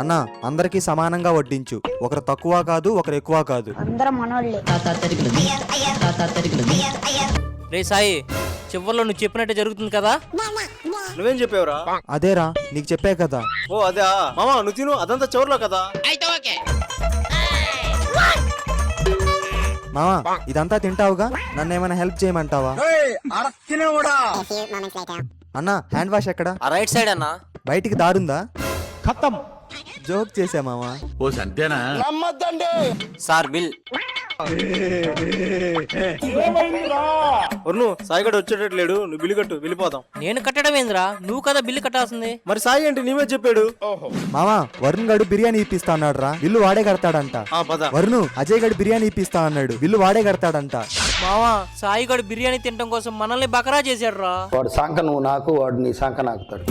అన్నా అందరికీ సమానంగా వడ్డించు, ఒకరు తక్కువ కాదు ఒకరు ఎక్కువ కాదు. అందరం మనోళ్ళే. రే సాయి, చివర్లో నువ్వు చెప్పినట్టే జరుగుతుంది కదా? నువ్వేం చెప్పావురా? అదేరా నీకు చెప్పే కదా. ఓ అదే మామా, నువ్వు తిను, అదంతా చివర్లో కదా. మావా ఇదంతా తింటావుగా, నన్ను ఏమైనా హెల్ప్ చేయమంటావా? అన్నా హ్యాండ్ వాష్ ఎక్కడ? ఆ రైట్ సైడ్ అన్నా. బయటికి దారుందా? ఖతం. జోక్ చేసా మావా. ఓ సంతేనా? Sir bill. వరుణు, సాయిగడు వచ్చేటట్లేడు, నువ్వు బిల్లు కట్టు, వెళ్ళిపోదాం. నేను కట్టడం ఏందిరా, నువ్వు కదా బిల్లు కట్టాల్సింది. మరి సాయి అంటే నీవే చెప్పాడు. మావా వరుణ్ గడు బిర్యానీ ఇప్పిస్తా అన్నాడు రా, బిల్లు వాడే కడతాడంట. పద. వరుణ్ అజయ్ గడు బిర్యానీ ఇప్పిస్తా అన్నాడు, బిల్లు వాడే కడతాడంట. మావా సాయి గడు బిర్యానీ తినడం కోసం మనల్ని బకరా చేశాడు రా. వాడు సంక నువ్వు నాకు, వాడు నీ సంక నాకుతాడు.